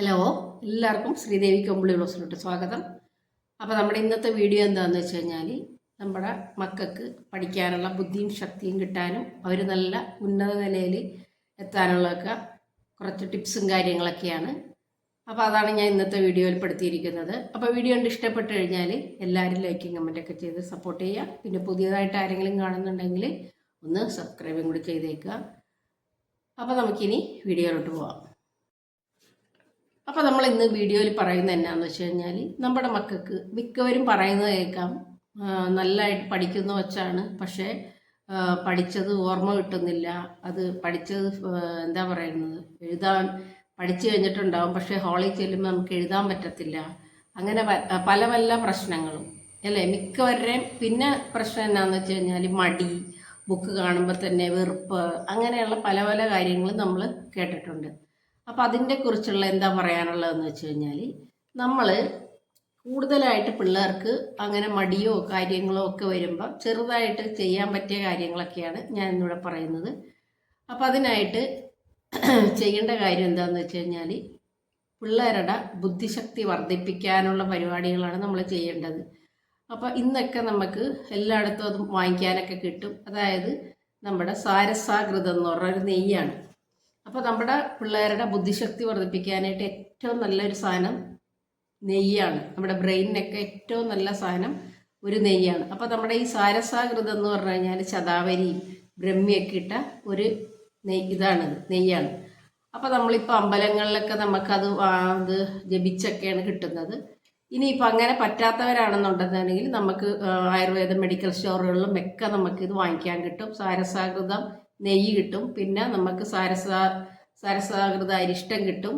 Hello, എല്ലാവർക്കും ശ്രീദേവി കമ്പിളി ബ്ലോസിലോട്ട് സ്വാഗതം. അപ്പോൾ നമ്മുടെ ഇന്നത്തെ വീഡിയോ എന്താണെന്ന് വെച്ച് കഴിഞ്ഞാൽ, നമ്മുടെ മക്കൾക്ക് പഠിക്കാനുള്ള ബുദ്ധിയും ശക്തിയും കിട്ടാനും അവർ നല്ല ഉന്നത നിലയിൽ എത്താനുള്ളതൊക്കെ കുറച്ച് ടിപ്സും കാര്യങ്ങളൊക്കെയാണ്. അപ്പോൾ അതാണ് ഞാൻ ഇന്നത്തെ വീഡിയോയിൽ പെടുത്തിയിരിക്കുന്നത്. അപ്പോൾ വീഡിയോ കണ്ട് ഇഷ്ടപ്പെട്ട് കഴിഞ്ഞാൽ എല്ലാവരും ലൈക്കും കമൻറ്റൊക്കെ ചെയ്ത് സപ്പോർട്ട് ചെയ്യുക. പിന്നെ പുതിയതായിട്ട് ആരെങ്കിലും കാണുന്നുണ്ടെങ്കിൽ ഒന്ന് സബ്സ്ക്രൈബും കൂടി ചെയ്തേക്കുക. അപ്പോൾ നമുക്കിനി വീഡിയോയിലോട്ട് പോവാം. അപ്പോൾ നമ്മൾ ഇന്ന് വീഡിയോയിൽ പറയുന്നത് എന്നാന്ന് വെച്ച് കഴിഞ്ഞാൽ, നമ്മുടെ മക്കൾക്ക് മിക്കവരും പറയുന്നത് കേൾക്കാം, നല്ലതായിട്ട് പഠിക്കുന്ന വെച്ചാണ്, പക്ഷേ പഠിച്ചത് ഓർമ്മ കിട്ടുന്നില്ല. അത് പഠിച്ചത് എന്താ പറയുന്നത്, എഴുതാൻ പഠിച്ചു കഴിഞ്ഞിട്ടുണ്ടാവും, പക്ഷേ ഹാളിൽ ചെല്ലുമ്പോൾ നമുക്ക് എഴുതാൻ പറ്റത്തില്ല. അങ്ങനെ പല പല പ്രശ്നങ്ങളും അല്ലേ മിക്കവരുടെയും. പിന്നെ പ്രശ്നം എന്നാന്ന് വെച്ച് കഴിഞ്ഞാൽ മടി, ബുക്ക് കാണുമ്പോൾ തന്നെ വെറുപ്പ്, അങ്ങനെയുള്ള പല പല കാര്യങ്ങളും നമ്മൾ കേട്ടിട്ടുണ്ട്. അപ്പം അതിൻ്റെ കുറിച്ചുള്ള എന്താ പറയാനുള്ളതെന്ന് വെച്ച് കഴിഞ്ഞാൽ, നമ്മൾ കൂടുതലായിട്ട് പിള്ളേർക്ക് അങ്ങനെ മടിയോ കാര്യങ്ങളോ ഒക്കെ വരുമ്പോൾ ചെറുതായിട്ട് ചെയ്യാൻ പറ്റിയ കാര്യങ്ങളൊക്കെയാണ് ഞാൻ ഇന്നിവിടെ പറയുന്നത്. അപ്പം അതിനായിട്ട് ചെയ്യേണ്ട കാര്യം എന്താണെന്ന് വെച്ച് കഴിഞ്ഞാൽ, പിള്ളേരുടെ ബുദ്ധിശക്തി വർദ്ധിപ്പിക്കാനുള്ള പരിപാടികളാണ് നമ്മൾ ചെയ്യേണ്ടത്. അപ്പോൾ ഇന്നൊക്കെ നമുക്ക് എല്ലായിടത്തും അത് വാങ്ങിക്കാനൊക്കെ കിട്ടും. അതായത് നമ്മുടെ സാരസാകൃതം എന്ന് പറഞ്ഞൊരു നെയ്യാണ്. അപ്പോൾ നമ്മുടെ പിള്ളേരുടെ ബുദ്ധിശക്തി വർദ്ധിപ്പിക്കാനായിട്ട് ഏറ്റവും നല്ലൊരു സാധനം നെയ്യാണ്. നമ്മുടെ ബ്രെയിനിനൊക്കെ ഏറ്റവും നല്ല സാധനം ഒരു നെയ്യാണ്. അപ്പോൾ നമ്മുടെ ഈ സാരസാകൃതം എന്ന് പറഞ്ഞു കഴിഞ്ഞാൽ ശതാവരിയും ബ്രഹ്മിയൊക്കെ ഇട്ട ഒരു നെയ്യാണ്. അപ്പോൾ നമ്മളിപ്പോൾ അമ്പലങ്ങളിലൊക്കെ നമുക്കത് അത് ജപിച്ചൊക്കെയാണ് കിട്ടുന്നത്. ഇനിയിപ്പോൾ അങ്ങനെ പറ്റാത്തവരാണെന്നുണ്ടെന്നുണ്ടെങ്കിൽ നമുക്ക് ആയുർവേദ മെഡിക്കൽ സ്റ്റോറുകളിലും ഒക്കെ നമുക്കിത് വാങ്ങിക്കാൻ കിട്ടും. സാരസാകൃതം നെയ്യ് കിട്ടും, പിന്നെ നമുക്ക് സാരസാകൃത അരിഷ്ടം കിട്ടും.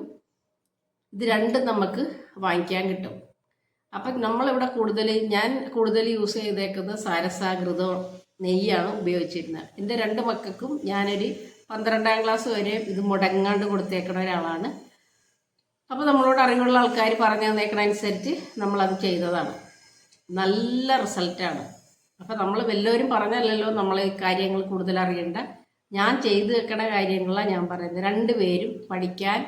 ഇത് രണ്ടും നമുക്ക് വാങ്ങിക്കാൻ കിട്ടും. അപ്പം നമ്മളിവിടെ ഞാൻ കൂടുതൽ യൂസ് ചെയ്തേക്കുന്നത് സാരസാകൃത നെയ്യാണ് ഉപയോഗിച്ചിരുന്നത്. എൻ്റെ 2 മക്കൾക്കും ഞാനൊരു 12ാം ക്ലാസ് വരെ ഇത് മുടങ്ങാണ്ട് കൊടുത്തേക്കുന്ന ഒരാളാണ്. അപ്പോൾ നമ്മളോട് അറിവുള്ള ആൾക്കാർ പറഞ്ഞു തന്നേക്കണനുസരിച്ച് നമ്മളത് ചെയ്തതാണ്. നല്ല റിസൾട്ടാണ്. അപ്പോൾ നമ്മൾ വല്ലവരും പറഞ്ഞല്ലല്ലോ നമ്മൾ ഈ കാര്യങ്ങൾ കൂടുതൽ അറിയേണ്ട. ഞാൻ ചെയ്തു വെക്കണ കാര്യങ്ങളാണ് ഞാൻ പറയുന്നത്. 2 പേരും പഠിക്കാൻ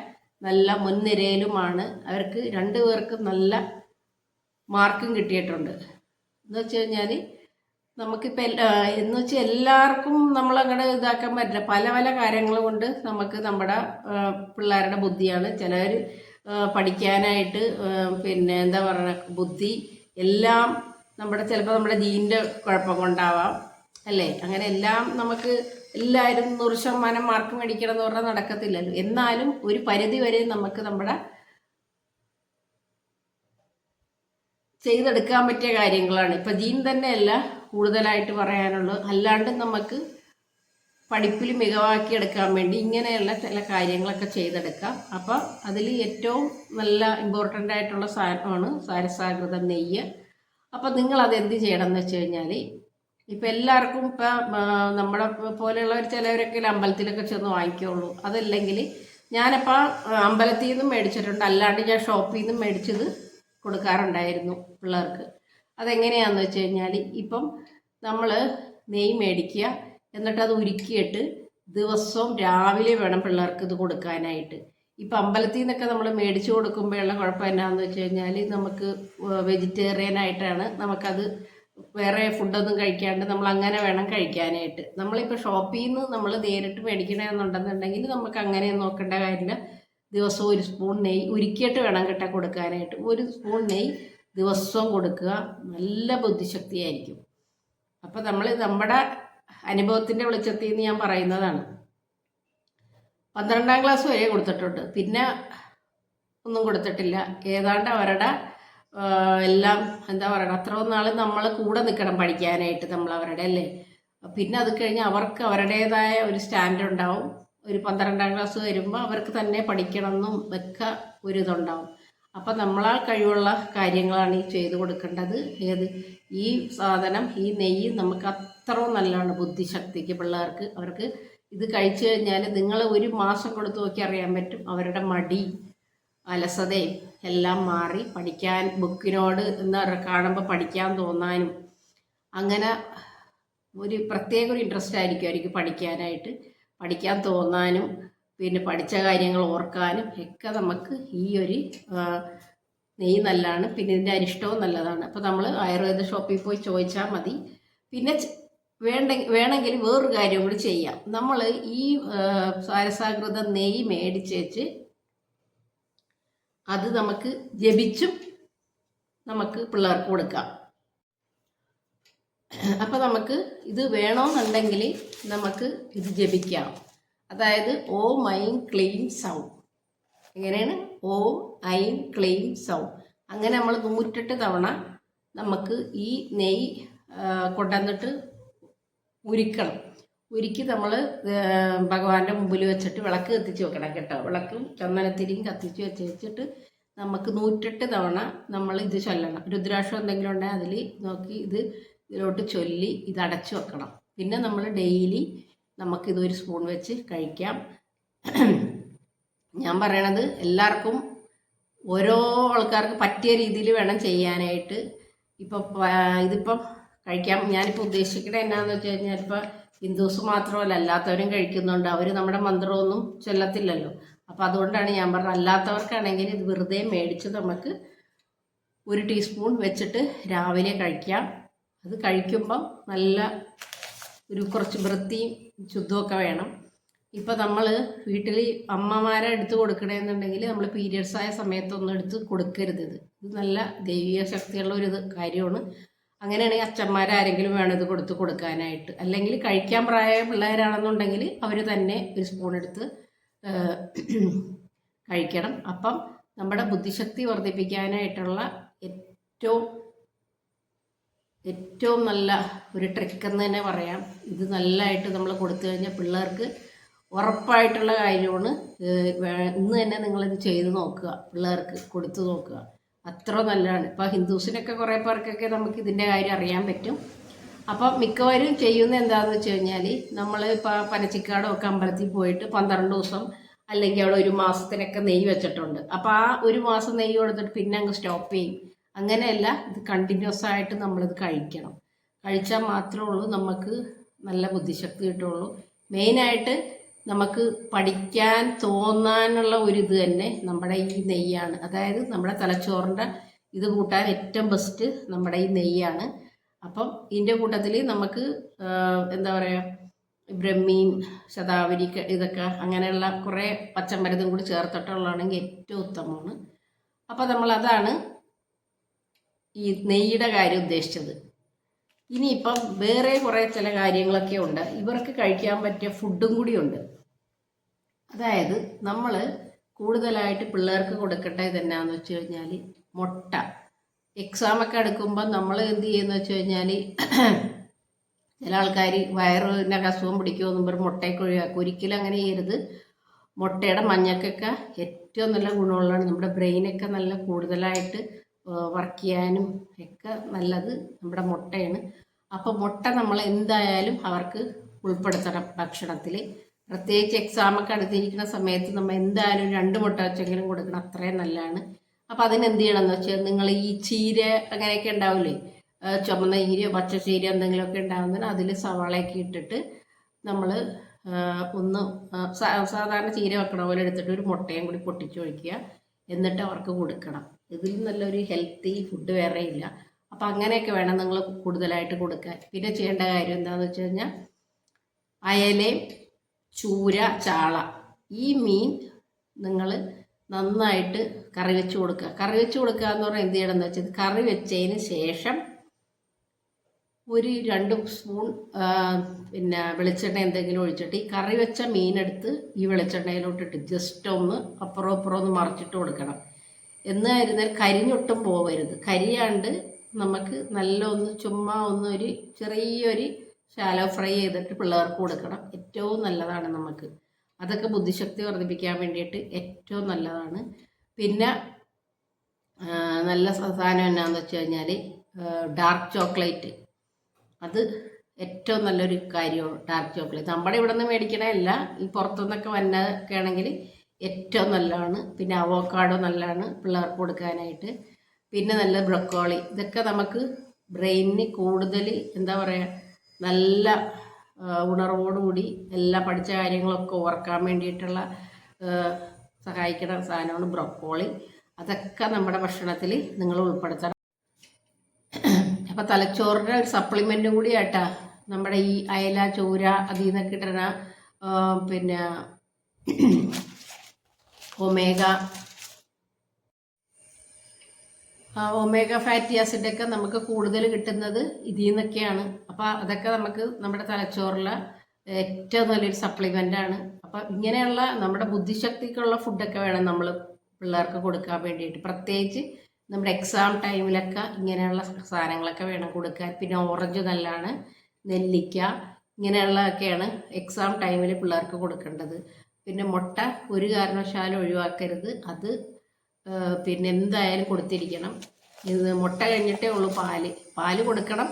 നല്ല മുൻനിരയിലുമാണ്. അവർക്ക് 2 പേർക്കും നല്ല മാർക്കും കിട്ടിയിട്ടുണ്ട്. എന്ന് വെച്ച് കഴിഞ്ഞാൽ നമുക്കിപ്പോൾ എന്ന് വെച്ചാൽ എല്ലാവർക്കും നമ്മളങ്ങനെ ഇതാക്കാൻ പറ്റില്ല. പല പല കാര്യങ്ങൾ കൊണ്ട് നമുക്ക് നമ്മുടെ പിള്ളേരുടെ ബുദ്ധിയാണ്. ചിലർ പഠിക്കാനായിട്ട് പിന്നെ എന്താ പറയുക, ബുദ്ധി എല്ലാം ചിലപ്പോൾ നമ്മുടെ ജീനിൻ്റെ കുഴപ്പം കൊണ്ടാവാം അല്ലേ. അങ്ങനെ എല്ലാം നമുക്ക് എല്ലാവരും 100% മാർക്ക് മേടിക്കണം എന്ന് പറഞ്ഞാൽ നടക്കത്തില്ലല്ലോ. എന്നാലും ഒരു പരിധി വരെ നമുക്ക് നമ്മുടെ ചെയ്തെടുക്കാൻ പറ്റിയ കാര്യങ്ങളാണ്. ഇപ്പം ജീൻ തന്നെയല്ല കൂടുതലായിട്ട് പറയാനുള്ളൂ. അല്ലാണ്ട് നമുക്ക് പഠിപ്പിൽ മികവാക്കി എടുക്കാൻ വേണ്ടി ഇങ്ങനെയുള്ള ചില കാര്യങ്ങളൊക്കെ ചെയ്തെടുക്കാം. അപ്പോൾ അതിൽ ഏറ്റവും നല്ല ഇമ്പോർട്ടൻ്റ് ആയിട്ടുള്ള സാധനമാണ് സാരസാകൃത നെയ്യ്. അപ്പം നിങ്ങളത് എന്ത് ചെയ്യണം എന്ന് വെച്ച് കഴിഞ്ഞാൽ, ഇപ്പം എല്ലാവർക്കും ഇപ്പം നമ്മുടെ പോലെയുള്ളവർ ചിലവരൊക്കെ അമ്പലത്തിലൊക്കെ ചെന്ന് വാങ്ങിക്കുള്ളൂ. അതല്ലെങ്കിൽ ഞാനിപ്പോൾ അമ്പലത്തിൽ നിന്നും മേടിച്ചിട്ടുണ്ട്, അല്ലാണ്ട് ഞാൻ ഷോപ്പിൽ നിന്നും മേടിച്ചത് കൊടുക്കാറുണ്ടായിരുന്നു പിള്ളേർക്ക്. അതെങ്ങനെയാണെന്ന് വെച്ച് കഴിഞ്ഞാൽ, ഇപ്പം നമ്മൾ നെയ്യ് മേടിക്കുക, എന്നിട്ട് അത് ഉരുക്കിയിട്ട് ദിവസവും രാവിലെ വേണം പിള്ളേർക്ക് ഇത് കൊടുക്കാനായിട്ട്. ഇപ്പം അമ്പലത്തിൽ നിന്നൊക്കെ നമ്മൾ മേടിച്ചു കൊടുക്കുമ്പോഴുള്ള കുഴപ്പം എന്നാന്ന് വെച്ച് കഴിഞ്ഞാൽ, നമുക്ക് വെജിറ്റേറിയനായിട്ടാണ് നമുക്കത് വേറെ ഫുഡൊന്നും കഴിക്കാണ്ട് നമ്മൾ അങ്ങനെ വേണം കഴിക്കാനായിട്ട്. നമ്മളിപ്പോൾ ഷോപ്പിൽ നിന്ന് നമ്മൾ നേരിട്ട് മേടിക്കണമെന്നുണ്ടെന്നുണ്ടെങ്കിൽ നമുക്ക് അങ്ങനെ നോക്കേണ്ട കാര്യമില്ല. ദിവസവും 1 സ്പൂൺ നെയ്യ് ഉരുക്കിയിട്ട് വേണം കൊടുക്കാനായിട്ട്. 1 സ്പൂൺ നെയ്യ് ദിവസവും കൊടുക്കുക. നല്ല ബുദ്ധിശക്തിയായിരിക്കും. അപ്പം നമ്മൾ നമ്മുടെ അനുഭവത്തിൻ്റെ വെളിച്ചത്തിൽ നിന്ന് ഞാൻ പറയുന്നതാണ്. 12ാം ക്ലാസ് വരെ കൊടുത്തിട്ടുണ്ട്, പിന്നെ ഒന്നും കൊടുത്തിട്ടില്ല. ഏതാണ്ട് അവരുടെ എല്ലാം എന്താ പറയുക, അത്രയും നാൾ നമ്മൾ കൂടെ നിൽക്കണം പഠിക്കാനായിട്ട് നമ്മൾ അവരുടെ അല്ലേ. പിന്നെ അത് കഴിഞ്ഞ് അവർക്ക് അവരുടേതായ ഒരു സ്റ്റാൻഡേർഡ് ഉണ്ടാവും. ഒരു 12ാം ക്ലാസ് വരുമ്പോൾ അവർക്ക് തന്നെ പഠിക്കണമെന്നും ഒക്കെ ഒരിതുണ്ടാവും. അപ്പം നമ്മളാൽ കഴിവുള്ള കാര്യങ്ങളാണ് ഈ ചെയ്തു കൊടുക്കേണ്ടത്. ഈ സാധനം, ഈ നെയ്യ് നമുക്ക് അത്രയും നല്ലതാണ് ബുദ്ധിശക്തിക്ക്. പിള്ളേർക്ക് അവർക്ക് ഇത് കഴിച്ചു കഴിഞ്ഞാൽ നിങ്ങൾ 1 മാസം കൊടുത്ത് നോക്കി അറിയാൻ പറ്റും. അവരുടെ മടി, അലസതയും എല്ലാം മാറി പഠിക്കാൻ, ബുക്കിനോട് എന്താ പറയുക, കാണുമ്പോൾ പഠിക്കാൻ തോന്നാനും, അങ്ങനെ ഒരു പ്രത്യേക ഒരു ഇൻട്രസ്റ്റ് ആയിരിക്കും അവർക്ക് പഠിക്കാൻ തോന്നാനും. പിന്നെ പഠിച്ച കാര്യങ്ങൾ ഓർക്കാനും ഒക്കെ നമുക്ക് ഈ ഒരു നെയ്യ് നല്ലതാണ്. പിന്നെ ഇതിൻ്റെ അരിഷ്ടവും നല്ലതാണ്. അപ്പോൾ നമ്മൾ ആയുർവേദ ഷോപ്പിൽ പോയി ചോദിച്ചാൽ മതി. പിന്നെ വേണമെങ്കിൽ വേറൊരു കാര്യം കൂടി ചെയ്യാം. നമ്മൾ ഈ സാരസാകൃത നെയ്യ് മേടിച്ച് വെച്ച് അത് നമുക്ക് ജപിച്ചും നമുക്ക് പിള്ളേർക്ക് കൊടുക്കാം. അപ്പോൾ നമുക്ക് ഇത് വേണമെന്നുണ്ടെങ്കിൽ നമുക്ക് ഇത് ജപിക്കാം. അതായത് ഓം ഐം ക്ലീം സൗ. എങ്ങനെയാണ്? ഓം ഐം ക്ലീം സൗ. അങ്ങനെ നമ്മൾ 108 തവണ നമുക്ക് ഈ നെയ്യ് കൊണ്ടുവന്നിട്ട് ഉരുക്കണം. ഉരുക്കി നമ്മൾ ഭഗവാന്റെ മുമ്പിൽ വെച്ചിട്ട് വിളക്ക് കത്തിച്ച് വെക്കണം കേട്ടോ. വിളക്കും ചന്ദനത്തിരിയും കത്തിച്ച് വെച്ചിട്ട് നമുക്ക് 108 തവണ നമ്മൾ ഇത് ചൊല്ലണം. രുദ്രാക്ഷം എന്തെങ്കിലും ഉണ്ടെങ്കിൽ അതിൽ നോക്കി ഇതിലോട്ട് ചൊല്ലി ഇത് അടച്ചു വെക്കണം. പിന്നെ നമ്മൾ ഡെയിലി നമുക്കിത് 1 സ്പൂൺ വെച്ച് കഴിക്കാം. ഞാൻ പറയണത് എല്ലാവർക്കും ഓരോ ആൾക്കാർക്ക് പറ്റിയ രീതിയിൽ വേണം ചെയ്യാനായിട്ട്. ഇതിപ്പം കഴിക്കാം. ഞാനിപ്പോൾ ഉദ്ദേശിക്കുന്നത് എന്നാന്ന് വെച്ച് കഴിഞ്ഞാൽ ഇപ്പോൾ ഹിന്ദുസ് മാത്രമല്ല അല്ലാത്തവരും കഴിക്കുന്നുണ്ട്. അവർ നമ്മുടെ മന്ത്രമൊന്നും ചൊല്ലത്തില്ലല്ലോ. അപ്പോൾ അതുകൊണ്ടാണ് ഞാൻ പറഞ്ഞത്. അല്ലാത്തവർക്കാണെങ്കിൽ ഇത് വെറുതെ മേടിച്ച് നമുക്ക് 1 ടീസ്പൂൺ വെച്ചിട്ട് രാവിലെ കഴിക്കാം. അത് കഴിക്കുമ്പം നല്ല കുറച്ച് വൃത്തിയും ശുദ്ധമൊക്കെ വേണം. ഇപ്പോൾ നമ്മൾ വീട്ടിൽ അമ്മമാരെ എടുത്ത് കൊടുക്കണമെന്നുണ്ടെങ്കിൽ നമ്മൾ പീരിയഡ്സ് ആയ സമയത്തൊന്നും എടുത്ത് കൊടുക്കരുത്. ഇത് നല്ല ദൈവിക ശക്തിയുള്ള ഒരു കാര്യമാണ്. അങ്ങനെയാണെങ്കിൽ അച്ഛന്മാരാരെങ്കിലും വേണം ഇത് കൊടുക്കാനായിട്ട്. അല്ലെങ്കിൽ കഴിക്കാൻ പ്രായ പിള്ളേരാണെന്നുണ്ടെങ്കിൽ അവർ തന്നെ 1 സ്പൂൺ എടുത്ത് കഴിക്കണം. അപ്പം നമ്മുടെ ബുദ്ധിശക്തി വർദ്ധിപ്പിക്കാനായിട്ടുള്ള ഏറ്റവും നല്ല ഒരു ട്രിക്ക് എന്ന് തന്നെ പറയാം. ഇത് നല്ലതായിട്ട് നമ്മൾ കൊടുത്തു കഴിഞ്ഞാൽ പിള്ളേർക്ക് ഉറപ്പായിട്ടുള്ള കാര്യമാണ്. ഇന്ന് തന്നെ നിങ്ങളിത് ചെയ്ത് നോക്കുക, പിള്ളേർക്ക് കൊടുത്തു നോക്കുക. അത്ര നല്ലതാണ്. ഇപ്പോൾ ഹിന്ദുസിനൊക്കെ കുറേ പേർക്കൊക്കെ നമുക്ക് ഇതിൻ്റെ കാര്യം അറിയാൻ പറ്റും. അപ്പം മിക്കവരും ചെയ്യുന്നത് എന്താണെന്ന് വെച്ച് കഴിഞ്ഞാൽ നമ്മൾ ഇപ്പോൾ പനച്ചിക്കാടോ ഒക്കെ അമ്പലത്തിൽ പോയിട്ട് 12 ദിവസം അല്ലെങ്കിൽ അവിടെ 1 മാസത്തിനൊക്കെ നെയ്യ് വെച്ചിട്ടുണ്ട്. അപ്പോൾ ആ 1 മാസം നെയ്യ് കൊടുത്തിട്ട് പിന്നെ അങ്ങ് സ്റ്റോപ്പ് ചെയ്യും. അങ്ങനെയല്ല, ഇത് കണ്ടിന്യൂസ് ആയിട്ട് നമ്മളിത് കഴിക്കണം. കഴിച്ചാൽ മാത്രമേ ഉള്ളൂ നമുക്ക് നല്ല ബുദ്ധിശക്തി കിട്ടുള്ളൂ. മെയിനായിട്ട് നമുക്ക് പഠിക്കാൻ തോന്നാനുള്ള ഇത് തന്നെ നമ്മുടെ ഈ നെയ്യാണ്. അതായത് നമ്മുടെ തലച്ചോറിൻ്റെ ഇത് കൂട്ടാൻ ഏറ്റവും ബെസ്റ്റ് നമ്മുടെ ഈ നെയ്യാണ്. അപ്പം ഇതിൻ്റെ കൂട്ടത്തിൽ നമുക്ക് എന്താ പറയുക, ബ്രഹ്മീൻ, ശതാവരി ഇതൊക്കെ അങ്ങനെയുള്ള കുറേ പച്ചമരുന്നും കൂടി ചേർത്തിട്ടുള്ളതാണെങ്കിൽ ഏറ്റവും ഉത്തമമാണ്. അപ്പോൾ നമ്മളതാണ് ഈ നെയ്യുടെ കാര്യം ഉദ്ദേശിച്ചത്. ഇനിയിപ്പം വേറെ കുറേ ചില കാര്യങ്ങളൊക്കെ ഉണ്ട്. ഇവർക്ക് കഴിക്കാൻ പറ്റിയ ഫുഡും കൂടിയുണ്ട്. അതായത് നമ്മൾ കൂടുതലായിട്ട് പിള്ളേർക്ക് കൊടുക്കേണ്ടത് എന്നാന്ന് വെച്ച് കഴിഞ്ഞാൽ മുട്ട. എക്സാമൊക്കെ എടുക്കുമ്പോൾ നമ്മൾ എന്ത് ചെയ്യുമെന്ന് വെച്ച് കഴിഞ്ഞാൽ ചില ആൾക്കാർ വയറിൻ്റെ അസുഖം പിടിക്കുമെന്നും പറഞ്ഞ് മുട്ടയൊക്കെ ഒഴിവാക്കും. ഒരിക്കലും അങ്ങനെ ചെയ്യരുത്. മുട്ടയുടെ മഞ്ഞക്കൊക്കെ ഏറ്റവും നല്ല ഗുണമുള്ളതാണ്. നമ്മുടെ ബ്രെയിനൊക്കെ നല്ല കൂടുതലായിട്ട് വർക്ക് ചെയ്യാനും ഒക്കെ നല്ലത് നമ്മുടെ മുട്ടയാണ്. അപ്പോൾ മുട്ട നമ്മൾ എന്തായാലും അവർക്ക് ഉൾപ്പെടുത്തണം ഭക്ഷണത്തിൽ. പ്രത്യേകിച്ച് എക്സാമൊക്കെ അടുത്തിരിക്കുന്ന സമയത്ത് നമ്മൾ എന്തായാലും 2 മുട്ട വെച്ചെങ്കിലും കൊടുക്കണം. അത്രയും നല്ലതാണ്. അപ്പോൾ അതിനെന്ത് ചെയ്യണമെന്ന് വെച്ചാൽ നിങ്ങൾ ഈ ചീര അങ്ങനെയൊക്കെ ഉണ്ടാവില്ലേ, ചുമന്ന ചീരയോ പച്ച ചീര എന്തെങ്കിലുമൊക്കെ ഉണ്ടാകുന്നതിന് അതിൽ സവാളയൊക്കെ ഇട്ടിട്ട് നമ്മൾ ഒന്ന് സാധാരണ ചീര വെക്കണ പോലെ എടുത്തിട്ട് 1 മുട്ടയും കൂടി പൊട്ടിച്ചൊഴിക്കുക. എന്നിട്ട് അവർക്ക് കൊടുക്കണം. ഇതിൽ നല്ലൊരു ഹെൽത്തി ഫുഡ് വേറെ ഇല്ല. അപ്പം അങ്ങനെയൊക്കെ വേണം നിങ്ങൾ കൂടുതലായിട്ട് കൊടുക്കാൻ. പിന്നെ ചെയ്യേണ്ട കാര്യം എന്താണെന്ന് വെച്ച് കഴിഞ്ഞാൽ അയലയും ചൂര, ചാള, ഈ മീൻ നിങ്ങൾ നന്നായിട്ട് കറി വെച്ച് കൊടുക്കുക. കറി വെച്ച് കൊടുക്കുക എന്ന് പറഞ്ഞാൽ എന്ത് ചെയ്യണമെന്ന് വെച്ചാൽ കറി വെച്ചതിന് ശേഷം 2 സ്പൂൺ പിന്നെ വെളിച്ചെണ്ണ എന്തെങ്കിലും ഒഴിച്ചിട്ട് ഈ കറി വെച്ച മീനെടുത്ത് ഈ വെളിച്ചെണ്ണയിലോട്ടിട്ട് ജസ്റ്റ് ഒന്ന് അപ്പുറം ഒന്ന് മറിച്ചിട്ട് കൊടുക്കണം. എന്നായിരുന്നാൽ കരിഞ്ഞൊട്ടും പോവരുത്. കരിയാണ്ട് നമുക്ക് നല്ല ചുമ്മാ ഒരു ചെറിയൊരു ശാലോ ഫ്രൈ ചെയ്തിട്ട് പിള്ളേർക്ക് കൊടുക്കണം. ഏറ്റവും നല്ലതാണ് നമുക്ക്. അതൊക്കെ ബുദ്ധിശക്തി വർദ്ധിപ്പിക്കാൻ വേണ്ടിയിട്ട് ഏറ്റവും നല്ലതാണ്. പിന്നെ നല്ല സാധനം എന്നാന്ന് വെച്ച് കഴിഞ്ഞാൽ ഡാർക്ക് ചോക്ലേറ്റ്. അത് ഏറ്റവും നല്ലൊരു കാര്യമാണ് ഡാർക്ക് ചോക്ലേറ്റ്. നമ്മുടെ ഇവിടെ നിന്ന് മേടിക്കണമല്ല, ഈ പുറത്തുനിന്നൊക്കെ വന്നൊക്കെ ആണെങ്കിൽ ഏറ്റവും നല്ലതാണ്. പിന്നെ അവോക്കാഡോ നല്ലതാണ് പിള്ളേർക്ക് കൊടുക്കാനായിട്ട്. പിന്നെ നല്ല ബ്രൊക്കോളി, ഇതൊക്കെ നമുക്ക് ബ്രെയിനിന് കൂടുതൽ എന്താ പറയുക, നല്ല ഉണർവോടുകൂടി എല്ലാ പഠിച്ച കാര്യങ്ങളൊക്കെ ഓർക്കാൻ വേണ്ടിയിട്ടുള്ള സഹായിക്കുന്ന സാധനമാണ് ബ്രൊക്കോളി. അതൊക്കെ നമ്മുടെ ഭക്ഷണത്തിൽ നിങ്ങൾ ഉൾപ്പെടുത്തണം. അപ്പം തലച്ചോറിൻ്റെ ഒരു സപ്ലിമെൻറ്റും കൂടി ആയിട്ടാ നമ്മുടെ ഈ അയല, ചൂര, അതിൽ നിന്നൊക്കെ കിട്ടുന്ന പിന്നെ ഒമേഗ ഫാറ്റി ആസിഡൊക്കെ നമുക്ക് കൂടുതൽ കിട്ടുന്നത് ഇതിൽ നിന്നൊക്കെയാണ്. അപ്പോൾ അതൊക്കെ നമുക്ക് നമ്മുടെ തലച്ചോറിലെ ഏറ്റവും നല്ലൊരു സപ്ലിമെൻ്റാണ്. അപ്പം ഇങ്ങനെയുള്ള നമ്മുടെ ബുദ്ധിശക്തിക്കുള്ള ഫുഡൊക്കെ വേണം നമ്മൾ പിള്ളേർക്ക് കൊടുക്കാൻ വേണ്ടിയിട്ട്. പ്രത്യേകിച്ച് നമ്മുടെ എക്സാം ടൈമിലൊക്കെ ഇങ്ങനെയുള്ള സാധനങ്ങളൊക്കെ വേണം കൊടുക്കാൻ. പിന്നെ ഓറഞ്ച് നല്ലതാണ്, നെല്ലിക്ക, ഇങ്ങനെയുള്ളതൊക്കെയാണ് എക്സാം ടൈമിൽ പിള്ളേർക്ക് കൊടുക്കേണ്ടത്. പിന്നെ മുട്ട ഒരു കാരണവശാലും ഒഴിവാക്കരുത്. അത് പിന്നെ എന്തായാലും കൊടുത്തിരിക്കണം. ഇത് മുട്ട കഴിഞ്ഞിട്ടേ ഉള്ളൂ പാല് കൊടുക്കണം.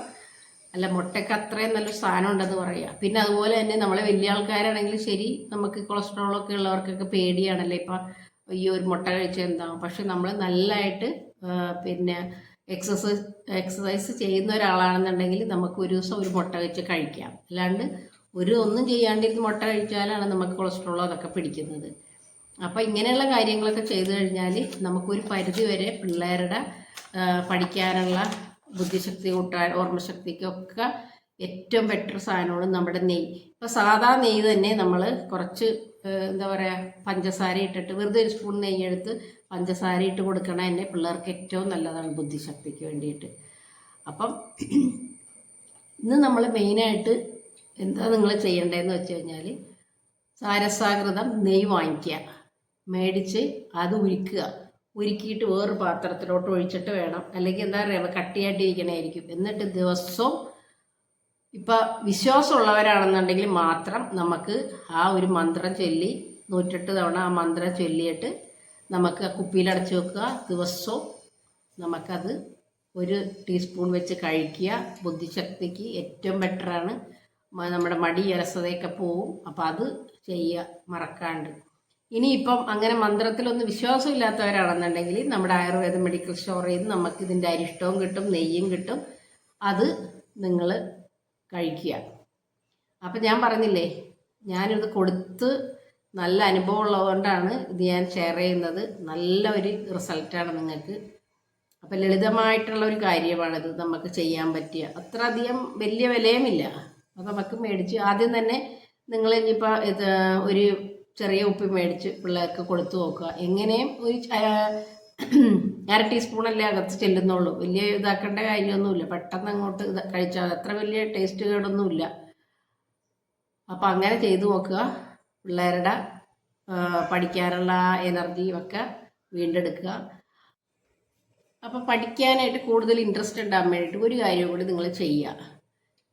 അല്ല, മുട്ടയ്ക്ക് അത്രയും നല്ലൊരു സാധനം ഉണ്ടെന്ന് പറയാം. പിന്നെ അതുപോലെ തന്നെ നമ്മളെ വലിയ ആൾക്കാരാണെങ്കിലും ശരി, നമുക്ക് കൊളസ്ട്രോളൊക്കെ ഉള്ളവർക്കൊക്കെ പേടിയാണല്ലോ ഇപ്പം, ഈ ഒരു മുട്ട കഴിച്ചാൽ എന്താവും. പക്ഷെ നമ്മൾ നല്ലതായിട്ട് പിന്നെ എക്സസൈസ് ചെയ്യുന്ന ഒരാളാണെന്നുണ്ടെങ്കിൽ നമുക്ക് ഒരു ദിവസം ഒരു മുട്ട വെച്ച് കഴിക്കാം. അല്ലാണ്ട് ഒന്നും ചെയ്യാണ്ടിരുന്ന് മുട്ട കഴിച്ചാലാണ് നമുക്ക് കൊളസ്ട്രോളോ അതൊക്കെ പിടിക്കുന്നത്. അപ്പോൾ ഇങ്ങനെയുള്ള കാര്യങ്ങളൊക്കെ ചെയ്തു കഴിഞ്ഞാൽ നമുക്കൊരു പരിധി വരെ പിള്ളേരുടെ പഠിക്കാനുള്ള ബുദ്ധിശക്തി കൂട്ടാൻ, ഓർമ്മശക്തിക്കൊക്കെ ഏറ്റവും ബെറ്റർ സാധനമാണ് നമ്മുടെ നെയ്യ്. ഇപ്പോൾ സാധാ നെയ്യ് തന്നെ നമ്മൾ കുറച്ച് എന്താ പറയുക, പഞ്ചസാര ഇട്ടിട്ട് വെറുതെ ഒരു സ്പൂൺ നെയ്യ് എടുത്ത് പഞ്ചസാര ഇട്ട് കൊടുക്കണ തന്നെ പിള്ളേർക്ക് ഏറ്റവും നല്ലതാണ് ബുദ്ധിശക്തിക്ക് വേണ്ടിയിട്ട്. അപ്പം ഇന്ന് നമ്മൾ മെയിനായിട്ട് എന്താ നിങ്ങൾ ചെയ്യേണ്ടതെന്ന് വെച്ച് കഴിഞ്ഞാൽ, സാരസാകൃതം നെയ്യ് വാങ്ങിക്കുക, മേടിച്ച് അത് ഉരുക്കിയിട്ട് വേറൊരു പാത്രത്തിലോട്ട് ഒഴിച്ചിട്ട് വേണം. അല്ലെങ്കിൽ എന്താ പറയുക, കട്ടിയായിട്ടിരിക്കണമായിരിക്കും. എന്നിട്ട് ദിവസവും ഇപ്പം വിശ്വാസമുള്ളവരാണെന്നുണ്ടെങ്കിൽ മാത്രം നമുക്ക് ആ ഒരു മന്ത്രം ചൊല്ലി 108 തവണ ആ മന്ത്രം ചൊല്ലിയിട്ട് നമുക്ക് ആ കുപ്പിയിലടച്ച് വെക്കുക. ദിവസവും നമുക്കത് 1 ടീസ്പൂൺ വെച്ച് കഴിക്കുക. ബുദ്ധിശക്തിക്ക് ഏറ്റവും ബെറ്ററാണ്. നമ്മുടെ മടി അലസതയൊക്കെ പോവും. അപ്പം അത് ചെയ്യുക മറക്കാണ്ട്. ഇനിയിപ്പം അങ്ങനെ മന്ത്രത്തിലൊന്നും വിശ്വാസമില്ലാത്തവരാണെന്നുണ്ടെങ്കിൽ നമ്മുടെ ആയുർവേദ മെഡിക്കൽ സ്റ്റോറിൽ നിന്ന് നമുക്ക് ഇതിൻ്റെ അരിഷ്ടവും കിട്ടും, നെയ്യും കിട്ടും. അത് നിങ്ങൾ കഴിക്കുക. അപ്പം ഞാൻ പറഞ്ഞില്ലേ, ഞാനിത് കൊടുത്ത് നല്ല അനുഭവം ഉള്ളതുകൊണ്ടാണ് ഇത് ഞാൻ ഷെയർ ചെയ്യുന്നത്. നല്ല ഒരു റിസൾട്ടാണ് നിങ്ങൾക്ക്. അപ്പം ലളിതമായിട്ടുള്ള ഒരു കാര്യമാണിത് നമുക്ക് ചെയ്യാൻ പറ്റിയ. അത്ര അധികം വലിയ വിലയുമില്ല. അത് നമുക്ക് മേടിച്ച് ആദ്യം തന്നെ നിങ്ങൾ ഇനിയിപ്പോൾ ഇത് ഒരു ചെറിയ ഉപ്പ് മേടിച്ച് പിള്ളേർക്ക് കൊടുത്തു നോക്കുക. എങ്ങനെയും ഒരു 1/2 ടീസ്പൂണല്ലേ അകത്ത് ചെല്ലുന്നുള്ളൂ. വലിയ ഇതാക്കേണ്ട കാര്യമൊന്നുമില്ല. പെട്ടെന്ന് അങ്ങോട്ട് കഴിച്ചാൽ അത്ര വലിയ ടേസ്റ്റ് കേടൊന്നുമില്ല. അപ്പം അങ്ങനെ ചെയ്തു നോക്കുക. പിള്ളേരുടെ പഠിക്കാനുള്ള എനർജിയും ഒക്കെ വീണ്ടെടുക്കുക. അപ്പം പഠിക്കാനായിട്ട് കൂടുതൽ ഇൻട്രസ്റ്റ് ഉണ്ടാകാൻ വേണ്ടിയിട്ട് ഒരു കാര്യം കൂടി നിങ്ങൾ ചെയ്യുക.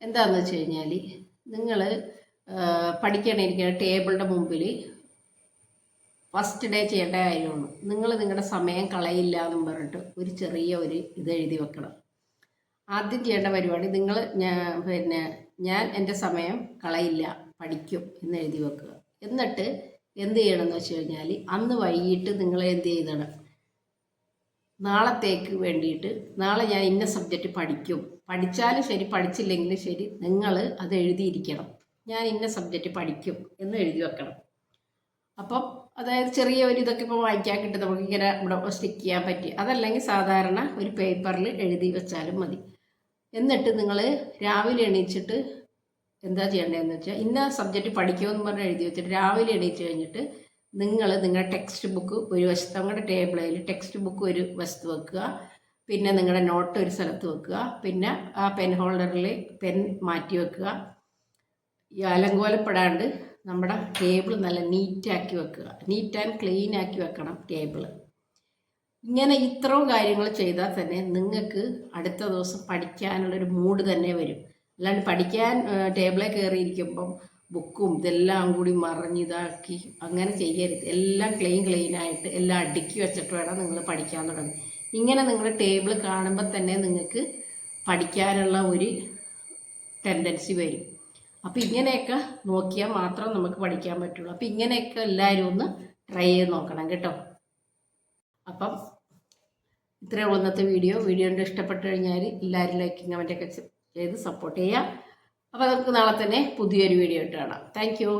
എന്താണെന്ന് വെച്ച് കഴിഞ്ഞാൽ, നിങ്ങൾ പഠിക്കാനിരിക്കുന്ന ടേബിളിൻ്റെ മുമ്പിൽ ഫസ്റ്റ് ഡേ ചെയ്യേണ്ട കാര്യമാണ്, നിങ്ങൾ നിങ്ങളുടെ സമയം കളയില്ല എന്നും പറഞ്ഞിട്ട് ഒരു ചെറിയ ഇത് എഴുതി വെക്കണം. ആദ്യം ചെയ്യേണ്ട പരിപാടി, ഞാൻ എൻ്റെ സമയം കളയില്ല, പഠിക്കും എന്ന് എഴുതി വെക്കുക. എന്നിട്ട് എന്ത് ചെയ്യണമെന്ന് വെച്ച് കഴിഞ്ഞാൽ, അന്ന് വൈകിട്ട് നിങ്ങൾ എന്ത് ചെയ്യണം, നാളത്തേക്ക് വേണ്ടിയിട്ട് നാളെ ഞാൻ ഇന്ന സബ്ജക്റ്റ് പഠിക്കും, പഠിച്ചാലും ശരി പഠിച്ചില്ലെങ്കിലും ശരി നിങ്ങൾ അത് എഴുതിയിരിക്കണം. ഞാൻ ഇന്ന സബ്ജക്റ്റ് പഠിക്കും എന്ന് എഴുതി വെക്കണം. അപ്പം അതായത് ചെറിയ ഒരു ഇതൊക്കെ ഇപ്പോൾ വായിക്കാൻ കിട്ടും, നമുക്കിങ്ങനെ ഇവിടെ സ്റ്റിക്ക് ചെയ്യാൻ പറ്റി. അതല്ലെങ്കിൽ സാധാരണ ഒരു പേപ്പറിൽ എഴുതി വെച്ചാലും മതി. എന്നിട്ട് നിങ്ങൾ രാവിലെ എണീച്ചിട്ട് എന്താ ചെയ്യേണ്ടതെന്ന് വെച്ചാൽ, ഇന്ന സബ്ജക്റ്റ് പഠിക്കുമെന്ന് പറഞ്ഞ് എഴുതി വെച്ചിട്ട് രാവിലെ എണീച്ച് കഴിഞ്ഞിട്ട് നിങ്ങൾ നിങ്ങളുടെ ടെക്സ്റ്റ് ബുക്ക് ഒരു വശത്ത്, നിങ്ങളുടെ ടേബിളിൽ ടെക്സ്റ്റ് ബുക്ക് ഒരു വശത്ത് വെക്കുക. പിന്നെ നിങ്ങളുടെ നോട്ട് ഒരു സ്ഥലത്ത് വെക്കുക. പിന്നെ ആ പെൻ ഹോൾഡറിൽ പെൻ മാറ്റി വെക്കുക. ഈ അലങ്കോലപ്പെടാണ്ട് നമ്മുടെ ടേബിൾ നല്ല നീറ്റാക്കി വെക്കുക. നീറ്റ് ആൻഡ് ക്ലീൻ ആക്കി വെക്കണം ടേബിൾ. ഇങ്ങനെ ഇത്രയും കാര്യങ്ങൾ ചെയ്താൽ തന്നെ നിങ്ങൾക്ക് അടുത്ത ദിവസം പഠിക്കാനുള്ളൊരു മൂഡ് തന്നെ വരും. അല്ലാണ്ട് പഠിക്കാൻ ടേബിളിൽ കയറിയിരിക്കുമ്പം ബുക്കും ഇതെല്ലാം കൂടി മറിഞ്ഞിതാക്കി അങ്ങനെ ചെയ്യരുത്. എല്ലാം ക്ലീനായിട്ട് എല്ലാം അടുക്കി വെച്ചിട്ട് വേണം നിങ്ങൾ പഠിക്കാൻ തുടങ്ങി. ഇങ്ങനെ നിങ്ങൾ ടേബിൾ കാണുമ്പോൾ തന്നെ നിങ്ങൾക്ക് പഠിക്കാനുള്ള ഒരു ടെൻഡൻസി വരും. അപ്പോൾ ഇങ്ങനെയൊക്കെ നോക്കിയാൽ മാത്രം നമുക്ക് പഠിക്കാൻ പറ്റുള്ളൂ. അപ്പോൾ ഇങ്ങനെയൊക്കെ എല്ലാവരും ഒന്ന് ട്രൈ ചെയ്ത് നോക്കണം കേട്ടോ. അപ്പം ഇത്രയേ ഉള്ളൂ ഇന്നത്തെ വീഡിയോ. ഇഷ്ടപ്പെട്ട് കഴിഞ്ഞാൽ എല്ലാവരും ലൈക്കും കമൻറ്റൊക്കെ ചെയ്ത് സപ്പോർട്ട് ചെയ്യാം. അപ്പോൾ നമുക്ക് നാളെ തന്നെ പുതിയൊരു വീഡിയോ ഇട്ട് കാണാം. Thank you.